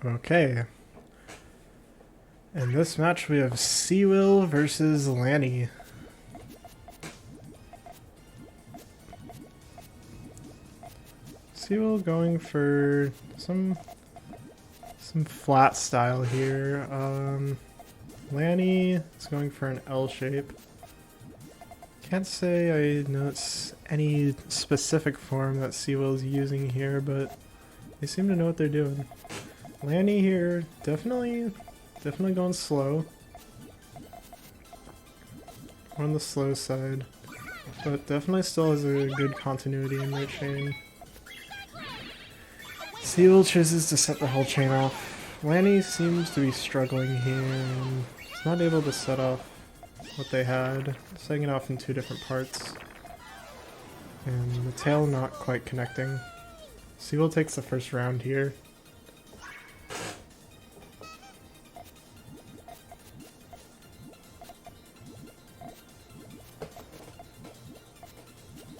Okay. In this match we have cwill versus Lani. cwill going for some flat style here. Lani is going for an L shape. Can't say I notice any specific form that cwill is using here, but they seem to know what they're doing. Lani here, definitely going slow. On the slow side, but definitely still has a good continuity in their chain. cwill chooses to set the whole chain off. Lani seems to be struggling here and is not able to set off what they had, setting it off in two different parts. And the tail not quite connecting. cwill takes the first round here.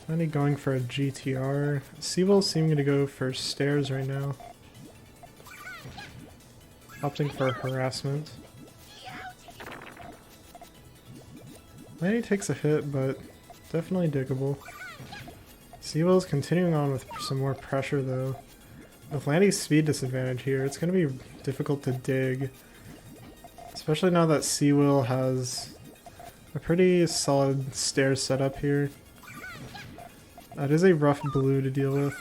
Lani going for a GTR. cwill seeming to go for stairs right now. Opting for harassment. Lani takes a hit, but definitely diggable. cwill is continuing on with some more pressure though. With Lani's speed disadvantage here, it's going to be difficult to dig. Especially now that cwill has a pretty solid stair setup here. That is a rough blue to deal with.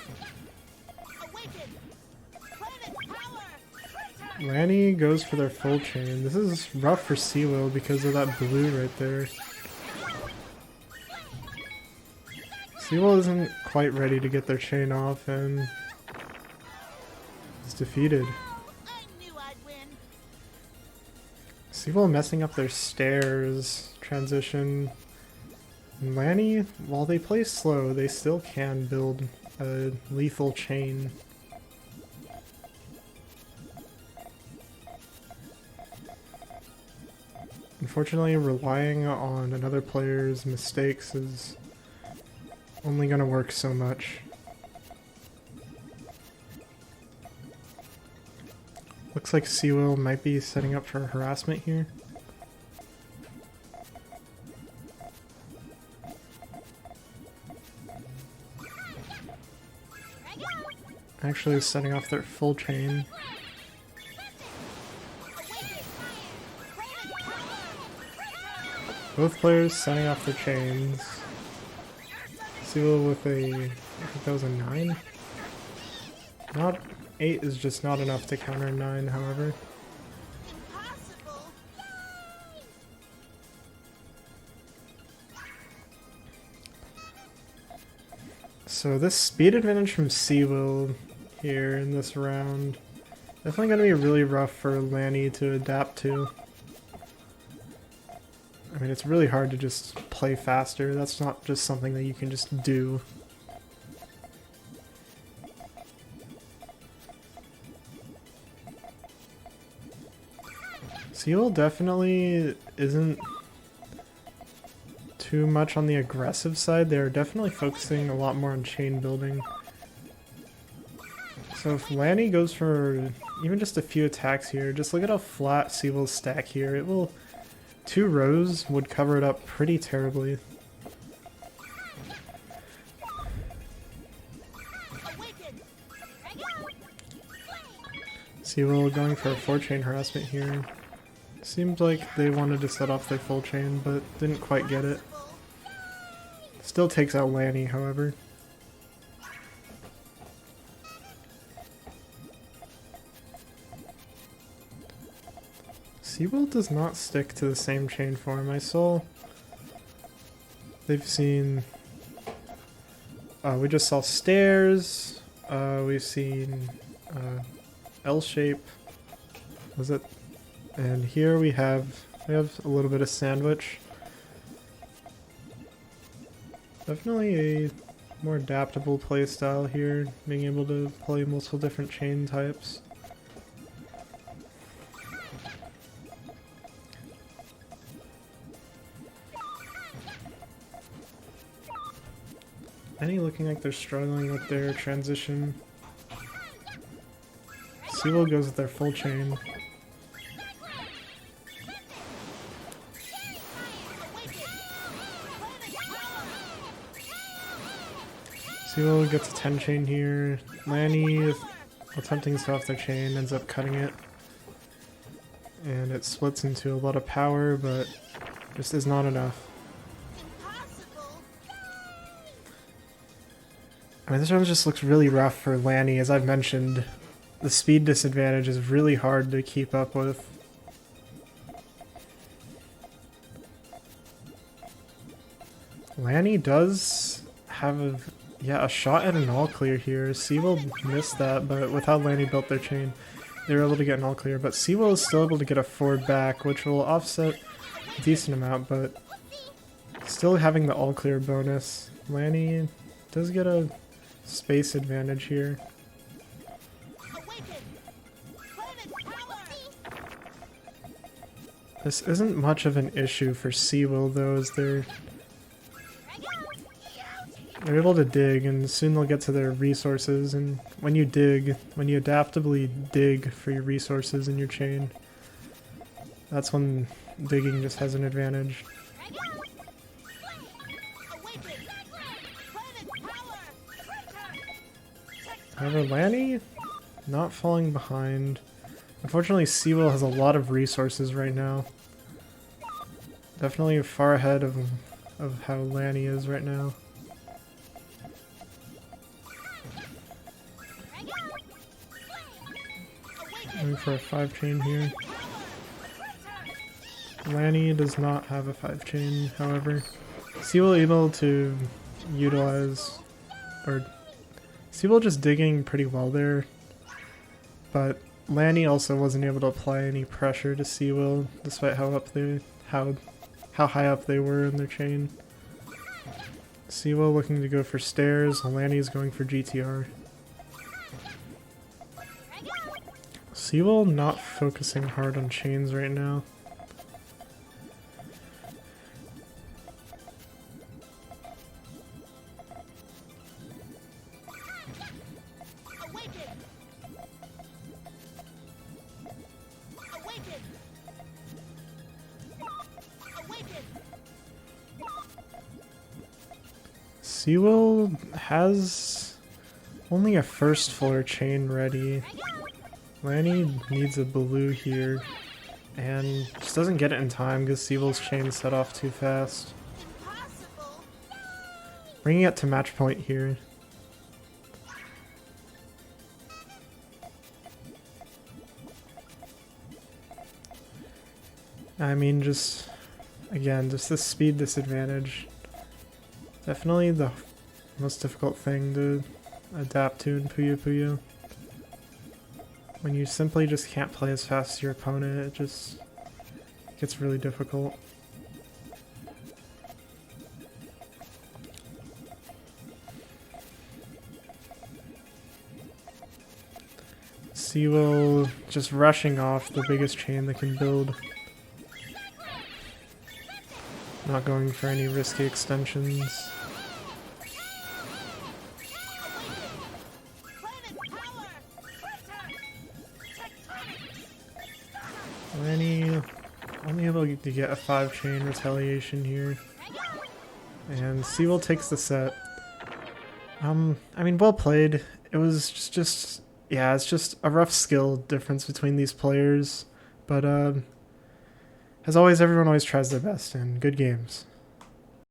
Lani goes for their full chain. This is rough for cwill because of that blue right there. cwill isn't quite ready to get their chain off and is defeated. cwill messing up their stairs transition. And Lani, while they play slow, they still can build a lethal chain. Unfortunately, relying on another player's mistakes is only going to work so much. Looks like cwill might be setting up for harassment here. Actually setting off their full chain. Both players setting off their chains. cwill with a, I think that was a 9? Not 8 is just not enough to counter 9, however. So this speed advantage from cwill here in this round, definitely going to be really rough for Lani to adapt to. I mean, it's really hard to just play faster. That's not just something that you can just do. cwill definitely isn't too much on the aggressive side. They're definitely focusing a lot more on chain building. So if Lani goes for even just a few attacks here, just look at how flat cwill's stack here. It will, 2 rows would cover it up pretty terribly. cwill going for a 4-chain harassment here. Seems like they wanted to set off their full chain, but didn't quite get it. Still takes out Lani, however. cwill does not stick to the same chain form. I saw they've seen, we just saw stairs, we've seen L shape, was it? And here we have a little bit of sandwich. Definitely a more adaptable playstyle here, being able to play multiple different chain types. Lani looking like they're struggling with their transition. cwill goes with their full chain. cwill gets a 10 chain here. Lani, attempting to stop their chain, ends up cutting it. And it splits into a lot of power, but just is not enough. I mean, this round just looks really rough for Lani. As I've mentioned, the speed disadvantage is really hard to keep up with. Lani does have a shot at an all clear here. cwill missed that, but with how Lani built their chain, they were able to get an all clear. But cwill is still able to get a forward back, which will offset a decent amount, but still having the all clear bonus. Lani does get a space advantage here. This isn't much of an issue for cwill though, as they're able to dig, and soon they'll get to their resources, and when you adaptively dig for your resources in your chain, that's when digging just has an advantage. However, Lani not falling behind. Unfortunately, cwill has a lot of resources right now. Definitely far ahead of how Lani is right now. Going for a 5 chain here. Lani does not have a 5 chain, however. cwill able to utilize, or cwill just digging pretty well there, but Lani also wasn't able to apply any pressure to cwill, despite how high up they were in their chain. cwill looking to go for stairs, Lani is going for GTR. cwill not focusing hard on chains right now. cwill has only a first floor chain ready. Lani needs a blue here, and just doesn't get it in time because cwill's chain set off too fast. Bringing it to match point here. I mean, just this speed disadvantage. Definitely the most difficult thing to adapt to in Puyo Puyo. When you simply just can't play as fast as your opponent, it just gets really difficult. cwill just rushing off the biggest chain they can build. Not going for any risky extensions. Lani only able to get a 5 chain retaliation here. And cwill takes the set. I mean, well played. It was just yeah, it's just a rough skill difference between these players. But as always, everyone always tries their best, and good games.